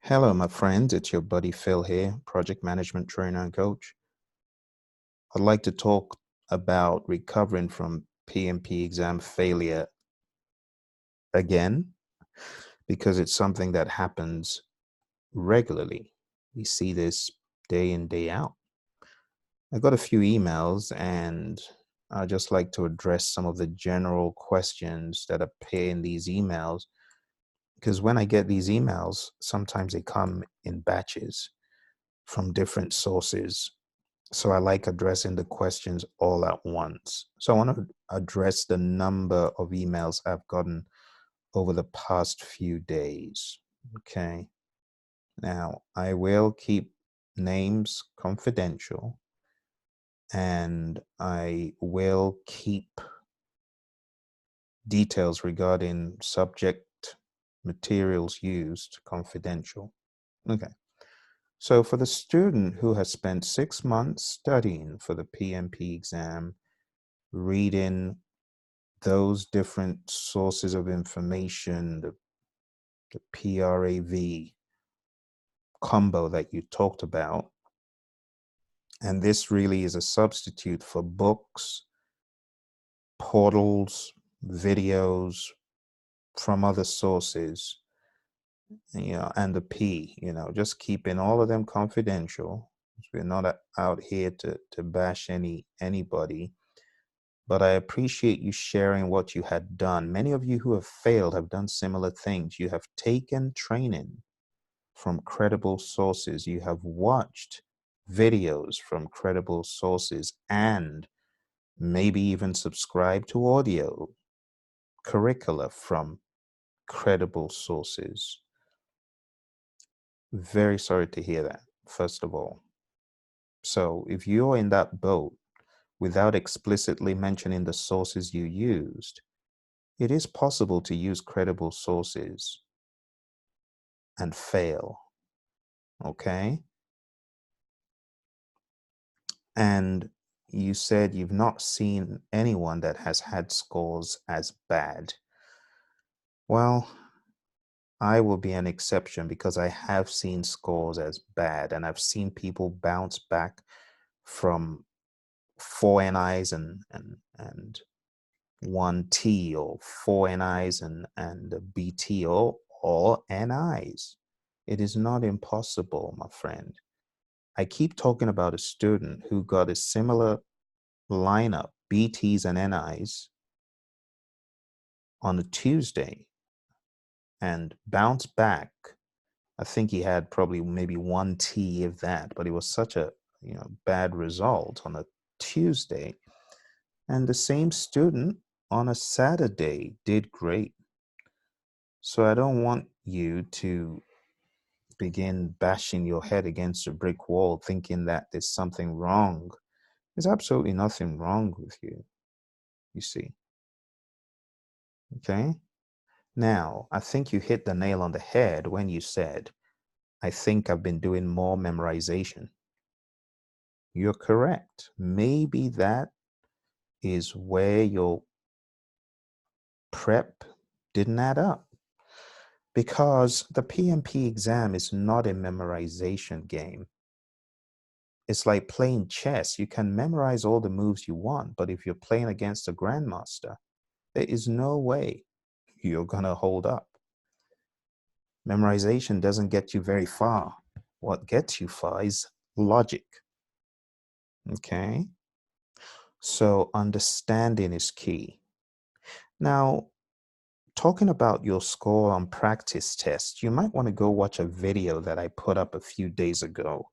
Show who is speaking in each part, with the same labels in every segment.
Speaker 1: Hello, my friends. It's your buddy Phil here, project management trainer and coach. I'd like to talk about recovering from PMP exam failure again, because it's something that happens regularly. We see this day in, day out. I got a few emails, and I'd just like to address some of the general questions that appear in these emails, because when I get these emails, sometimes they come in batches from different sources. So I like addressing the questions all at once. So I want to address the number of emails I've gotten over the past few days. Okay. Now, I will keep names confidential, and I will keep details regarding subject materials used confidential. Okay. So for the student who has spent 6 months studying for the PMP exam, reading those different sources of information, the PRAV combo that you talked about, and this really is a substitute for books, portals, videos from other sources, and the P, just keeping all of them confidential. We're not out here to bash anybody. But I appreciate you sharing what you had done. Many of you who have failed have done similar things. You have taken training from credible sources. You have watched videos from credible sources and maybe even subscribed to audio curricula from credible sources. Very sorry to hear that, first of all. So if you're in that boat without explicitly mentioning the sources you used, it is possible to use credible sources and fail, okay? And you said you've not seen anyone that has had scores as bad. Well, I will be an exception because I have seen scores as bad, and I've seen people bounce back from 4 NIs and 1T, or 4 NIs and a BT, or all NIs. It is not impossible, my friend. I keep talking about a student who got a similar lineup, BTs and NIs, on a Tuesday and bounced back. I think he had probably maybe 1T, if that, but it was such a bad result on a Tuesday. And the same student on a Saturday did great. So I don't want you to begin bashing your head against a brick wall thinking that there's something wrong. There's absolutely nothing wrong with you see. Okay? Now, I think you hit the nail on the head when you said, I think I've been doing more memorization. You're correct. Maybe that is where your prep didn't add up. Because the PMP exam is not a memorization game. It's like playing chess. You can memorize all the moves you want, but if you're playing against a grandmaster, there is no way you're going to hold up. Memorization doesn't get you very far. What gets you far is logic. Okay? So understanding is key. Now, talking about your score on practice tests, you might want to go watch a video that I put up a few days ago,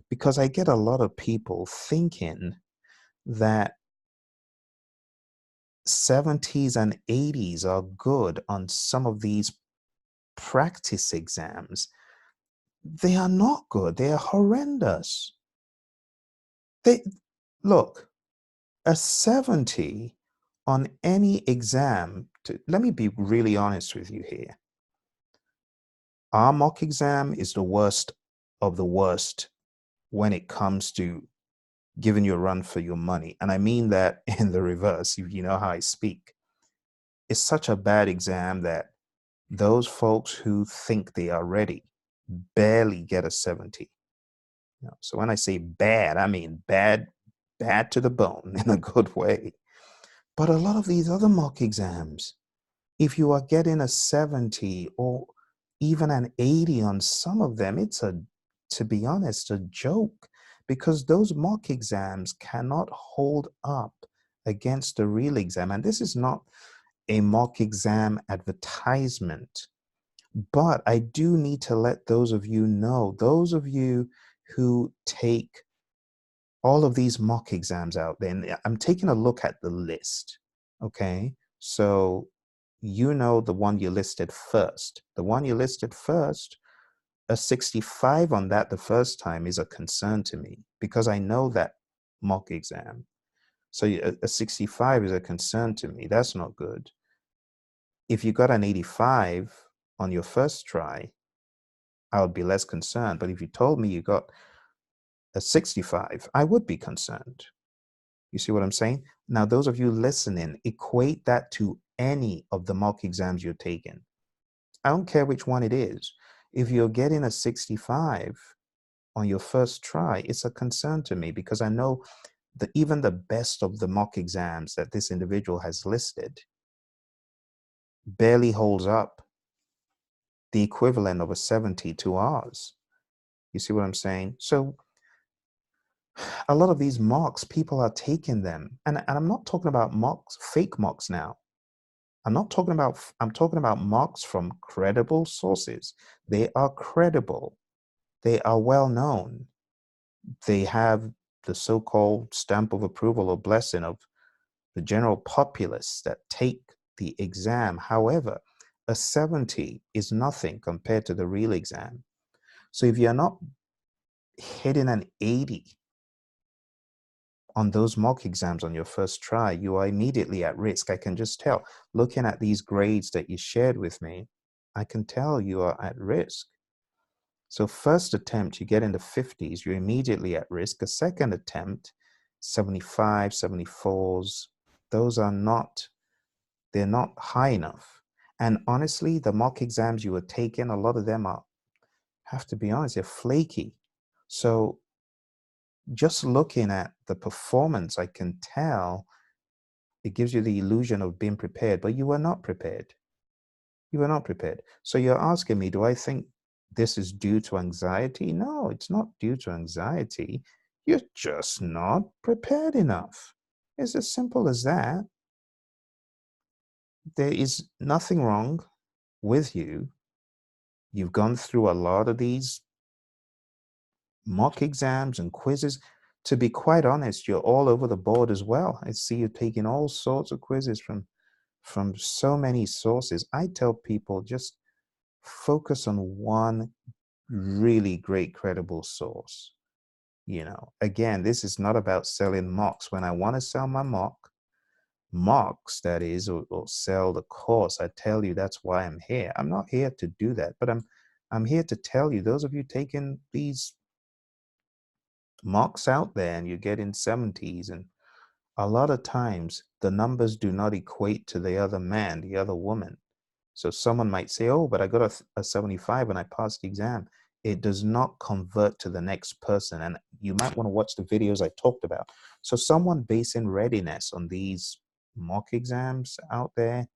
Speaker 1: because I get a lot of people thinking that 70s and 80s are good on some of these practice exams. They are not good. They are horrendous. Look, a 70 on any exam, let me be really honest with you here. Our mock exam is the worst of the worst when it comes to giving you a run for your money. And I mean that in the reverse, you know how I speak. It's such a bad exam that those folks who think they are ready barely get a 70. So when I say bad, I mean bad, bad to the bone in a good way. But a lot of these other mock exams, if you are getting a 70 or even an 80 on some of them, it's to be honest, a joke, because those mock exams cannot hold up against the real exam. And this is not a mock exam advertisement, but I do need to let those of you know, those of you who take all of these mock exams out there, and I'm taking a look at the list, okay? So you know the one you listed first. The one you listed first, a 65 on that the first time is a concern to me because I know that mock exam. So a 65 is a concern to me. That's not good. If you got an 85 on your first try, I would be less concerned. But if you told me you got a 65, I would be concerned. You see what I'm saying? Now, those of you listening, equate that to any of the mock exams you're taking. I don't care which one it is. If you're getting a 65 on your first try, it's a concern to me because I know that even the best of the mock exams that this individual has listed barely holds up the equivalent of a 70 to ours. You see what I'm saying? So a lot of these mocks, people are taking them. And I'm not talking about mocks, fake mocks now. I'm talking about mocks from credible sources. They are credible. They are well known. They have the so-called stamp of approval or blessing of the general populace that take the exam. However, a 70 is nothing compared to the real exam. So if you're not hitting an 80 on those mock exams on your first try, you are immediately at risk. I can just tell. Looking at these grades that you shared with me, I can tell you are at risk. So first attempt, you get in the 50s, you're immediately at risk. A second attempt, 75, 74s, those are not, they're not high enough. And honestly, the mock exams you were taking, a lot of them are, have to be honest, they're flaky. So just looking at the performance, I can tell it gives you the illusion of being prepared, but you were not prepared. You were not prepared. So you're asking me, do I think this is due to anxiety? No, it's not due to anxiety. You're just not prepared enough. It's as simple as that. There is nothing wrong with you. You've gone through a lot of these mock exams and quizzes. To be quite honest, you're all over the board as well. I see you taking all sorts of quizzes from so many sources. I tell people just focus on one really great credible source. Again, this is not about selling mocks. When I want to sell my mocks, that is, or sell the course, I tell you that's why I'm here. I'm not here to do that, but I'm here to tell you, those of you taking these mocks out there and you're getting 70s, and a lot of times the numbers do not equate to the other man, the other woman. So someone might say, oh, but I got a 75 and I passed the exam. It does not convert to the next person. And you might want to watch the videos I talked about. So someone basing readiness on these mock exams out there,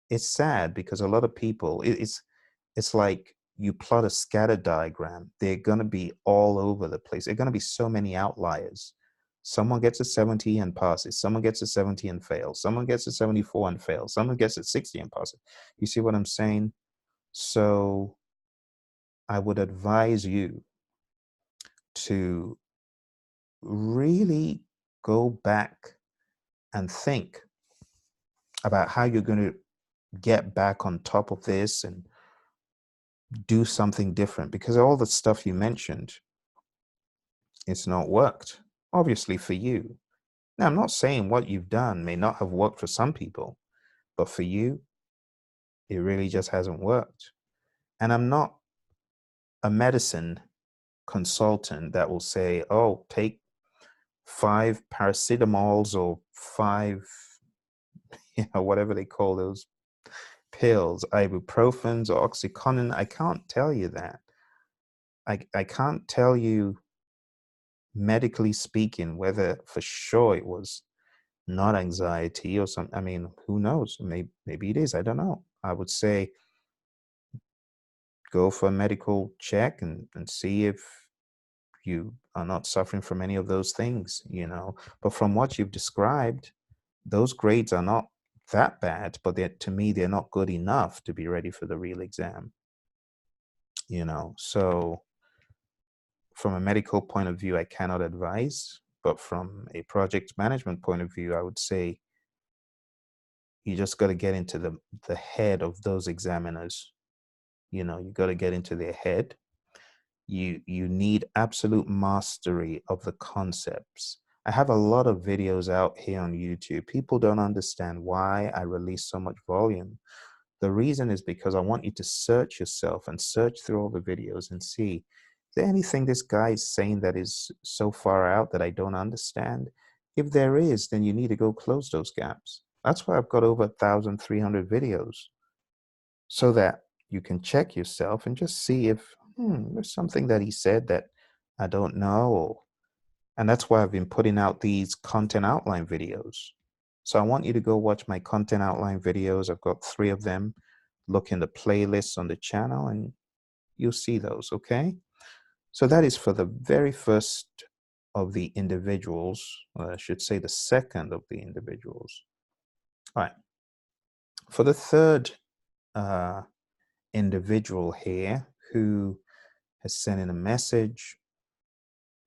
Speaker 1: it's sad because a lot of people, it's like you plot a scatter diagram. They're going to be all over the place. There are going to be so many outliers. Someone gets a 70 and passes. Someone gets a 70 and fails. Someone gets a 74 and fails. Someone gets a 60 and passes. You see what I'm saying? So I would advise you to really go back and think about how you're going to get back on top of this and do something different, because all the stuff you mentioned, it's not worked, obviously, for you. Now, I'm not saying what you've done may not have worked for some people, but for you, it really just hasn't worked. And I'm not a medicine consultant that will say, oh, take 5 paracetamols or 5, whatever they call those pills, ibuprofens or oxycontin. I can't tell you that. I can't tell you medically speaking whether for sure it was not anxiety or something. I mean, who knows? Maybe it is. I don't know. I would say go for a medical check and see if you are not suffering from any of those things, you know. But from what you've described, those grades are not that bad, but to me, they're not good enough to be ready for the real exam, you know. So from a medical point of view, I cannot advise, but from a project management point of view, I would say you just got to get into the head of those examiners. You know, you got to get into their head. You need absolute mastery of the concepts. I have a lot of videos out here on YouTube. People don't understand why I release so much volume. The reason is because I want you to search yourself and search through all the videos and see, is there anything this guy is saying that is so far out that I don't understand? If there is, then you need to go close those gaps. That's why I've got over 1,300 videos, so that you can check yourself and just see if there's something that he said that I don't know. And that's why I've been putting out these content outline videos. So I want you to go watch my content outline videos. I've got 3 of them. Look in the playlists on the channel and you'll see those, okay? So that is for the very first of the individuals, or I should say the second of the individuals. All right. For the third individual here who has sent in a message,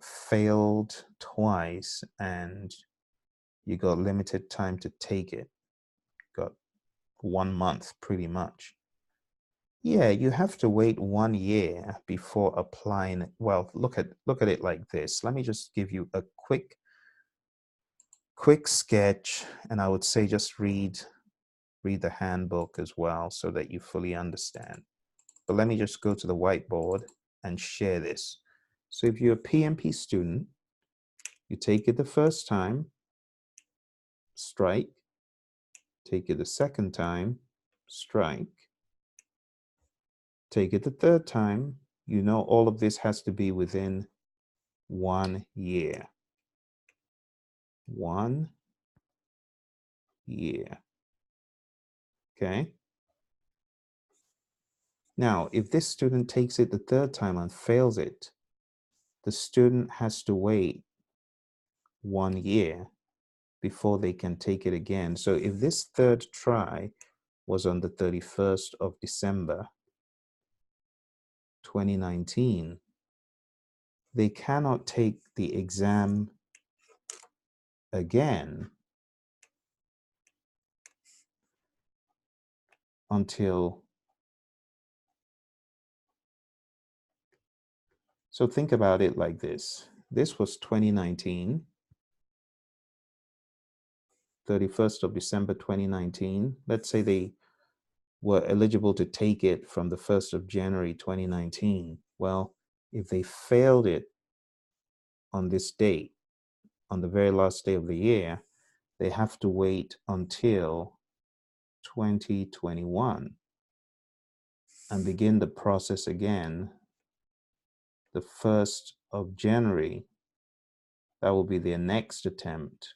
Speaker 1: failed twice, and you got limited time to take it. Got 1 month pretty much. Yeah, you have to wait 1 year before applying. Well, look at it like this. Let me just give you a quick sketch, and I would say just read the handbook as well so that you fully understand. But let me just go to the whiteboard and share this. So if you're a PMP student, you take it the first time, strike. Take it the second time, strike. Take it the third time. You know all of this has to be within 1 year. 1 year. Okay? Now, if this student takes it the third time and fails it, the student has to wait 1 year before they can take it again. So if this third try was on the 31st of December, 2019, they cannot take the exam again until, so think about it like this. This was 2019, 31st of December 2019. Let's say they were eligible to take it from the 1st of January 2019. Well, if they failed it on this date, on the very last day of the year, they have to wait until 2021 and begin the process again the 1st of January. That will be their next attempt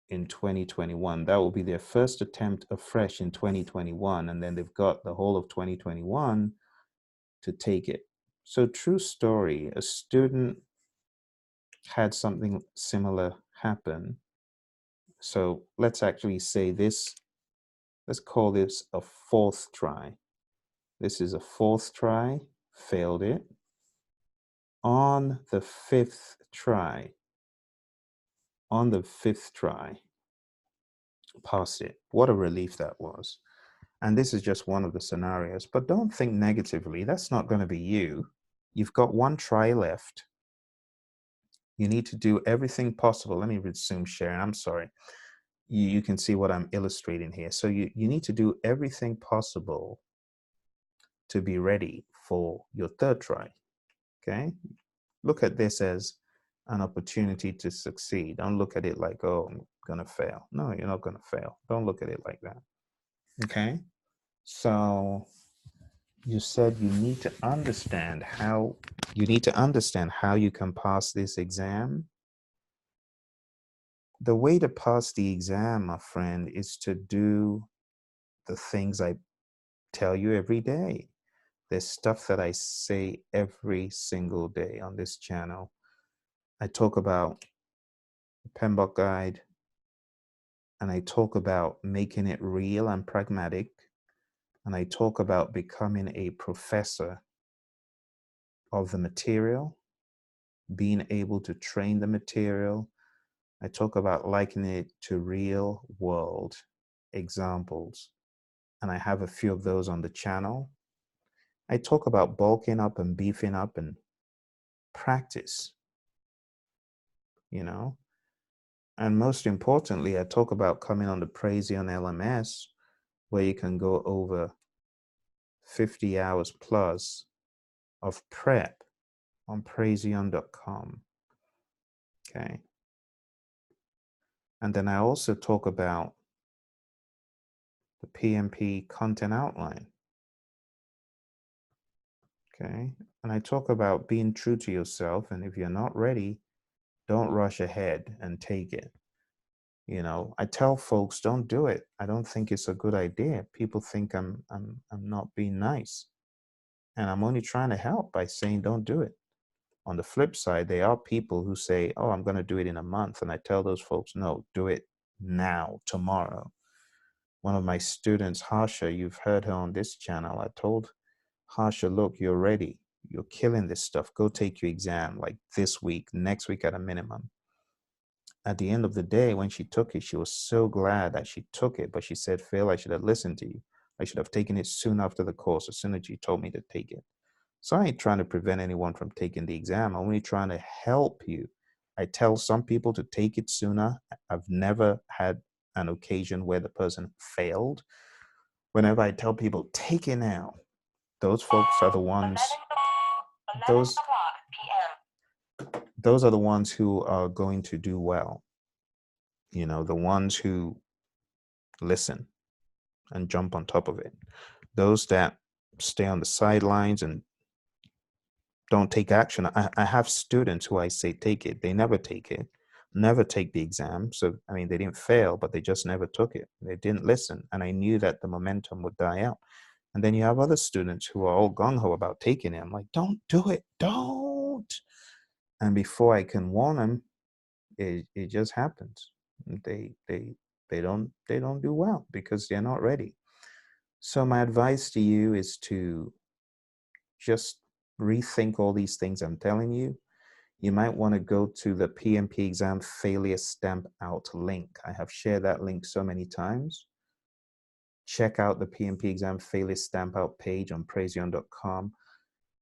Speaker 1: in 2021. That will be their first attempt afresh in 2021, and then they've got the whole of 2021 to take it. So true story, a student had something similar happen. So let's actually say this, let's call this a 4th try. This is a 4th try, failed it. On the 5th try, passed it. What a relief that was. And this is just one of the scenarios, but don't think negatively. That's not going to be you. You've got 1 try left. You need to do everything possible. Let me resume sharing. I'm sorry. You can see what I'm illustrating here. So you need to do everything possible to be ready for your 3rd try. Okay? Look at this as an opportunity to succeed. Don't look at it like, oh, I'm going to fail. No, you're not going to fail. Don't look at it like that. Okay? So You said you need to understand how you can pass this exam. The way to pass the exam, my friend, is to do the things I tell you every day. There's stuff that I say every single day on this channel. I talk about the PMBOK guide, and I talk about making it real and pragmatic, and I talk about becoming a professor of the material, being able to train the material. I talk about likening it to real world examples, and I have a few of those on the channel. I talk about bulking up and beefing up and practice, you know. And most importantly, I talk about coming on the Praizion LMS, where you can go over 50 hours plus of prep on Praizion.com. Okay. And then I also talk about the PMP content outline. Okay. And I talk about being true to yourself. And if you're not ready, don't rush ahead and take it. You know, I tell folks, don't do it. I don't think it's a good idea. People think I'm not being nice. And I'm only trying to help by saying don't do it. On the flip side, there are people who say, oh, I'm going to do it in a month. And I tell those folks, no, do it now, tomorrow. One of my students, Harsha, you've heard her on this channel. I told Harsha, look, you're ready. You're killing this stuff. Go take your exam like this week, next week at a minimum. At the end of the day, when she took it, she was so glad that she took it. But she said, Phil, I should have listened to you. I should have taken it soon after the course, as soon as you told me to take it. So I ain't trying to prevent anyone from taking the exam. I'm only trying to help you. I tell some people to take it sooner. I've never had an occasion where the person failed. Whenever I tell people, take it now, those folks are the ones, those, those are the ones who are going to do well. You know, the ones who listen and jump on top of it. Those that stay on the sidelines and don't take action. I have students who I say take it. They never take it, never take the exam. So, I mean, they didn't fail, but they just never took it. They didn't listen. And I knew that the momentum would die out. And then you have other students who are all gung-ho about taking it. I'm like, don't do it. Don't. And before I can warn them, it just happens. They don't do well because they're not ready. So my advice to you is to just rethink all these things I'm telling you. You might want to go to the PMP exam failure stamp out link. I have shared that link so many times. Check out the PMP exam failure stamp out page on Praizion.com.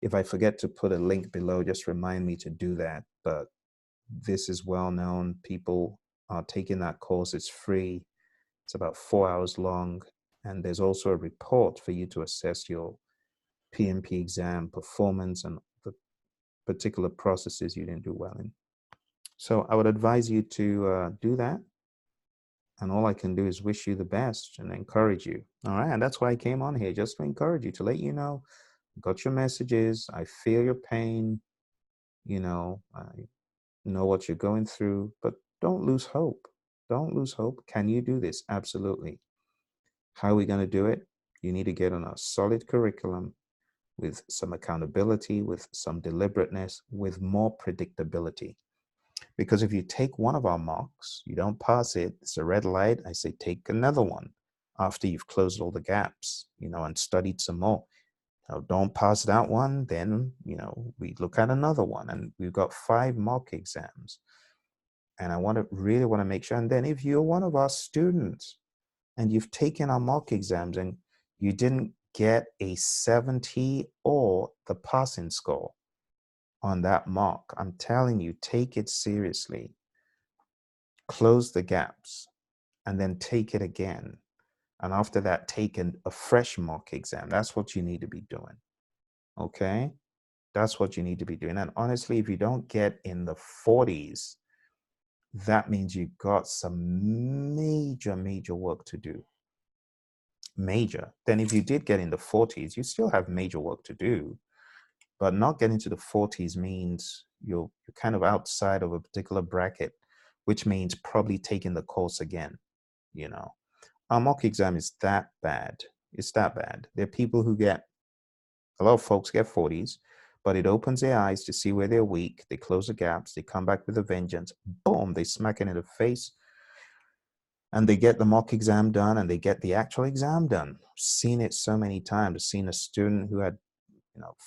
Speaker 1: If I forget to put a link below, just remind me to do that. But this is well known. People are taking that course. It's free. It's about 4 hours long. And there's also a report for you to assess your PMP exam performance and the particular processes you didn't do well in. So I would advise you to do that. And all I can do is wish you the best and encourage you. All right. And that's why I came on here, just to encourage you, to let you know, got your messages. I feel your pain. You know, I know what you're going through, but don't lose hope. Don't lose hope. Can you do this? Absolutely. How are we going to do it? You need to get on a solid curriculum with some accountability, with some deliberateness, with more predictability. Because if you take one of our mocks, you don't pass it, it's a red light, I say take another one after you've closed all the gaps, you know, and studied some more. Now, don't pass that one, then, you know, we look at another one, and we've got 5 mock exams. And I really want to make sure. And then if you're one of our students and you've taken our mock exams and you didn't get a 70 or the passing score on that mock, I'm telling you, take it seriously. Close the gaps and then take it again. And after that, take a fresh mock exam. That's what you need to be doing. Okay? That's what you need to be doing. And honestly, if you don't get in the 40s, that means you've got some major work to do. major. Then if you did get in the 40s, you still have major work to do, but not getting to the 40s means you're kind of outside of a particular bracket, which means probably taking the course again. You know, our mock exam is that bad. It's that bad. There are people who get, a lot of folks get 40s, but it opens their eyes to see where they're weak. They close the gaps. They come back with a vengeance. Boom, they smack it in the face, and they get the mock exam done, and they get the actual exam done. Seen it so many times. Seen a student who had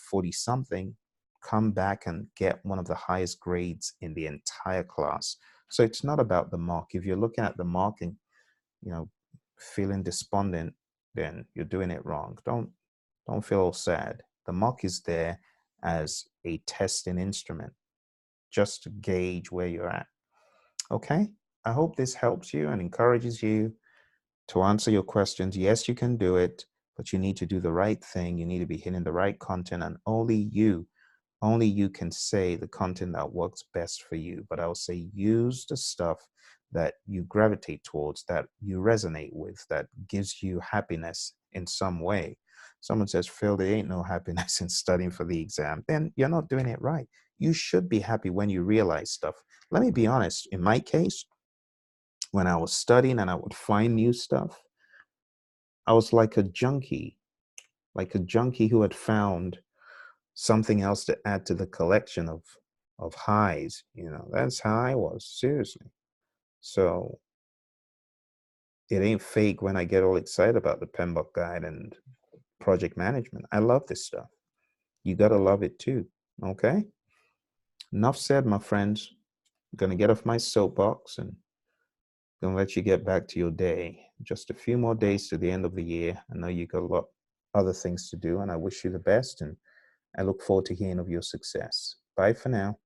Speaker 1: 40 something come back and get one of the highest grades in the entire class. So it's not about the mark. If you're looking at the mark and you know feeling despondent, then you're doing it wrong. Don't feel sad. The mock is there as a testing instrument, just to gauge where you're at. Okay, I hope this helps you and encourages you to answer your questions. Yes, you can do it, but you need to do the right thing. You need to be hitting the right content, and only you can say the content that works best for you. But I would say use the stuff that you gravitate towards, that you resonate with, that gives you happiness in some way. Someone says, Phil, there ain't no happiness in studying for the exam. Then you're not doing it right. You should be happy when you realize stuff. Let me be honest. In my case, when I was studying and I would find new stuff, I was like a junkie who had found something else to add to the collection of highs. That's how I was, seriously. So it ain't fake when I get all excited about the PMBOK guide and project management. I love this stuff. You gotta love it too. Okay. Enough said, my friends. I'm gonna get off my soapbox and gonna let you get back to your day. Just a few more days to the end of the year. I know you got a lot other things to do, and I wish you the best, and I look forward to hearing of your success. Bye for now.